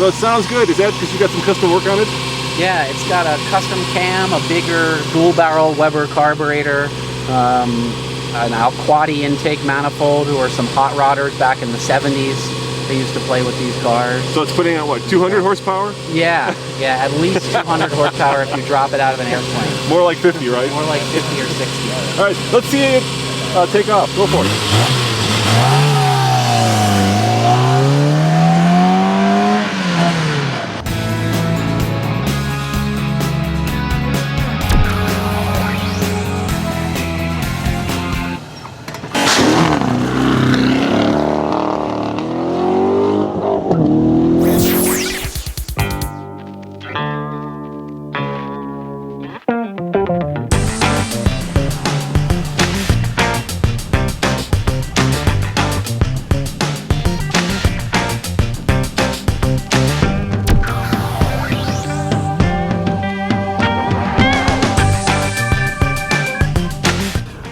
So it sounds good. Is that because you got some custom work on it? Yeah, it's got a custom cam, a bigger dual barrel Weber carburetor, an Alquati intake manifold, who are some hot rodders back in the 70s. They used to play with these cars. So it's putting out what, 200 horsepower? Yeah, at least 200 horsepower if you drop it out of an airplane. More like 50, right? More like 50 or 60. All right, let's see it take off. Go for it.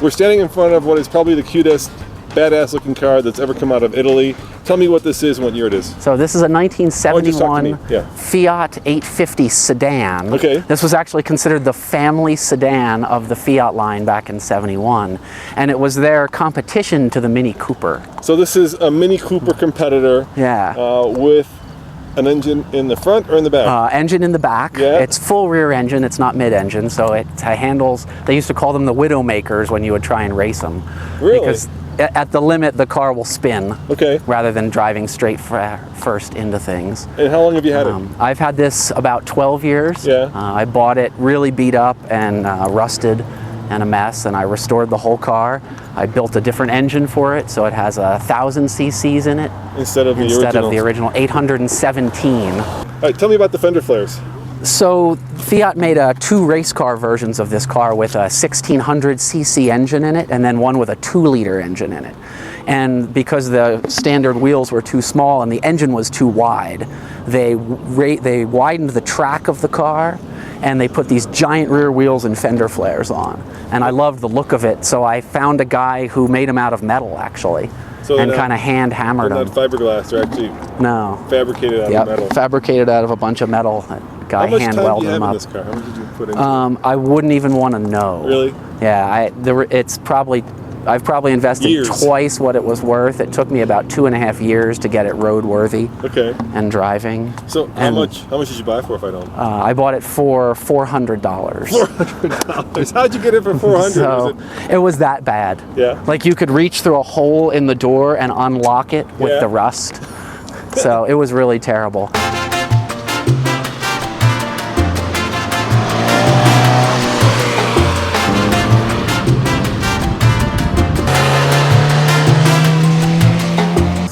We're standing in front of what is probably the cutest, badass looking car that's ever come out of Italy. Tell me what this is and what year it is. So this is a 1971 Yeah. Fiat 850 sedan. Okay. This was actually considered the family sedan of the Fiat line back in '71, and it was their competition to the Mini Cooper. So this is a Mini Cooper competitor. Yeah. With an engine in the front or in the back? Engine in the back. Yeah. It's full rear engine, it's not mid-engine, so it handles, they used to call them the widow makers when you would try and race them. Really? Because at the limit, the car will spin. Okay. Rather than driving straight first into things. And how long have you had it? I've had this about 12 years. Yeah. I bought it really beat up and rusted and a mess, and I restored the whole car. I built a different engine for it, so it has 1,000 cc's in it Instead of the original 817. All right, tell me about the fender flares. So Fiat made two race car versions of this car with a 1,600 cc engine in it, and then one with a 2-liter engine in it. And because the standard wheels were too small and the engine was too wide, they widened the track of the car, and they put these giant rear wheels and fender flares on. And I loved the look of it, so I found a guy who made them out of metal, actually, and kind of hand hammered them. Not fiberglass, they're actually fabricated out of metal. Fabricated out of a bunch of metal. That guy hand welded them up. How much time do you have in this car? How much did you put into it? I wouldn't even want to know. Really? Yeah, I've probably invested twice what it was worth. It took me about 2.5 years to get it roadworthy. Okay. And driving. So how much did you buy it for, if I don't? I bought it for $400. $400. How'd you get it for $400? So it was that bad. Yeah. Like you could reach through a hole in the door and unlock it with the rust. So it was really terrible.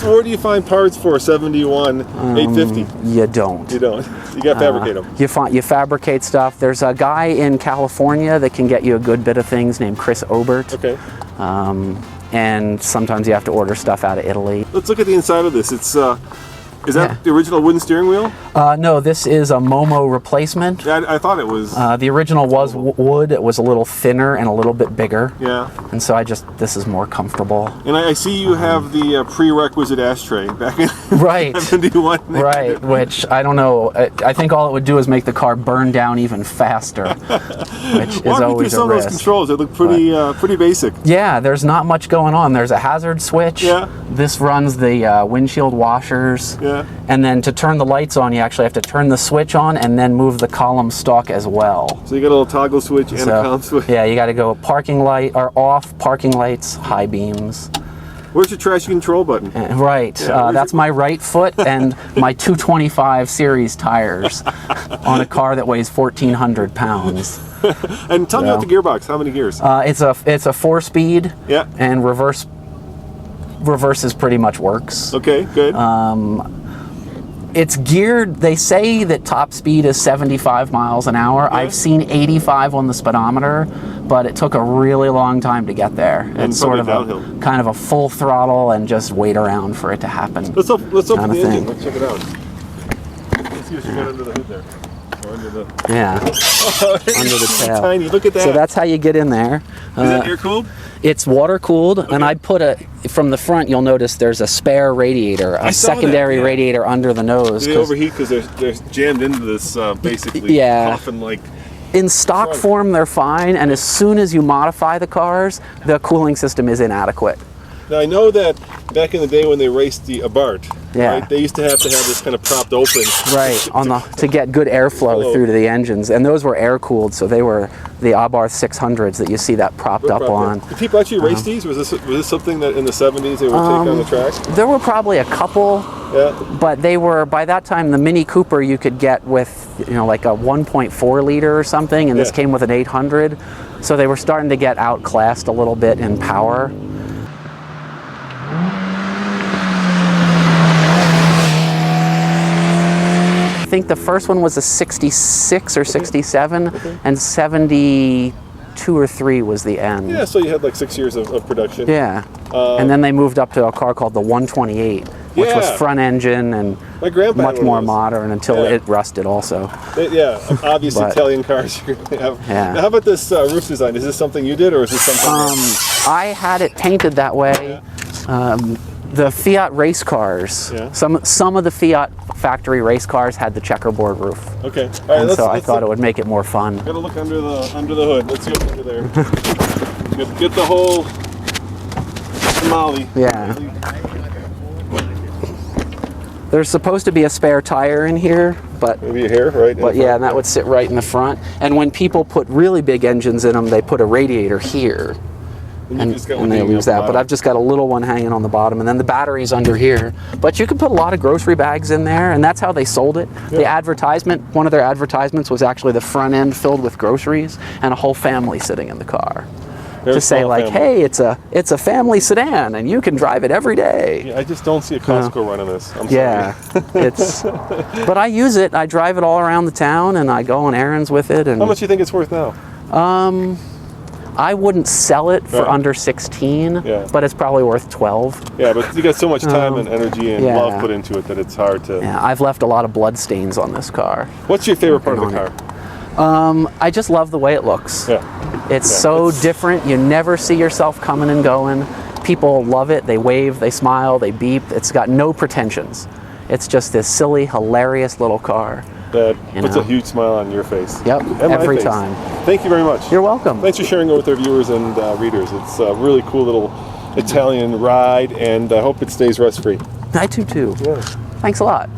Where do you find parts for a 71 850? You don't. You don't. You got to fabricate them. You fabricate stuff. There's a guy in California that can get you a good bit of things named Chris Obert. Okay. And sometimes you have to order stuff out of Italy. Let's look at the inside of this. It's is that the original wooden steering wheel? No, this is a Momo replacement. Yeah, I thought it was. The original was wood. It was a little thinner and a little bit bigger. Yeah. And so this is more comfortable. And I see you have the prerequisite ashtray back in right. 71. Right, which I don't know. I think all it would do is make the car burn down even faster, which is always a risk. Walk me through some of those controls. They look pretty basic. Yeah, there's not much going on. There's a hazard switch. Yeah. This runs the windshield washers. Yeah. And then to turn the lights on, you actually have to turn the switch on and then move the column stalk as well. So you got a little toggle switch and a column switch. Yeah, you got to go parking light or off, parking lights, high beams. Where's your traction control button? Right, that's my right foot and my 225 series tires on a car that weighs 1,400 pounds. And tell me about the gearbox. How many gears? It's a 4-speed. Yeah. And reverses pretty much works. Okay, good. It's geared, they say that top speed is 75 miles an hour. Yeah. I've seen 85 on the speedometer, but it took a really long time to get there. And it's sort of downhill. a full throttle and just wait around for it to happen. Let's open the engine. Let's check it out. Let's see what you got under the hood there. Or under the... Yeah, Oh, under the tail. tiny. Look at that. So that's how you get in there. Is that air cooled? It's water cooled, and I put from the front. You'll notice there's a spare radiator, a secondary radiator under the nose. They overheat because they're jammed into this basically coffin like. In stock form, they're fine, and as soon as you modify the cars, the cooling system is inadequate. Now I know that back in the day when they raced the Abarth, right, they used to have this kind of propped open. Right, to get good airflow through to the engines, and those were air cooled, so they were the Abarth 600s that you see that propped up on. Did people actually race these? Was this something that in the 70s they would take on the track? There were probably a couple, but they were, by that time, the Mini Cooper you could get with, like a 1.4 liter or something, and this came with an 800, so they were starting to get outclassed a little bit in power. I think the first one was a 66 or 67, and 72 or 3 was the end. Yeah, so you had like 6 years of production. Yeah, and then they moved up to a car called the 128, which was front engine and much more modern until it rusted also. Obviously Italian cars you're going to have. Now, how about this roof design? Is this something you did, or is this something? I had it painted that way. The Fiat race cars, some of the Fiat factory race cars had the checkerboard roof. Okay. All right, and so I thought it would make it more fun. Gotta look under the hood. Let's see what's under there. get the whole tamale. Yeah. There's supposed to be a spare tire in here, but maybe a hair, right? But and that would sit right in the front. And when people put really big engines in them, they put a radiator here. And they lose that, but I've just got a little one hanging on the bottom, and then the battery's under here. But you can put a lot of grocery bags in there, and that's how they sold it. The advertisement, one of their advertisements was actually the front end filled with groceries and a whole family sitting in the car. To say like, hey, it's a family sedan, and you can drive it every day. Yeah, I just don't see a Costco run on this. I'm sorry. But I use it. I drive it all around the town, and I go on errands with it. And how much do you think it's worth now? I wouldn't sell it for under 16, but it's probably worth 12. Yeah, but you got so much time and energy and love put into it that it's hard to... Yeah, I've left a lot of blood stains on this car. What's your favorite part of the car? I just love the way it looks. It's so different. You never see yourself coming and going. People love it. They wave, they smile, they beep. It's got no pretensions. It's just this silly, hilarious little car. That puts a huge smile on your face. Yep, every time. Thank you very much. You're welcome. Thanks for sharing it with our viewers and readers. It's a really cool little Italian ride, and I hope it stays rust-free. I do too. Yeah. Thanks a lot.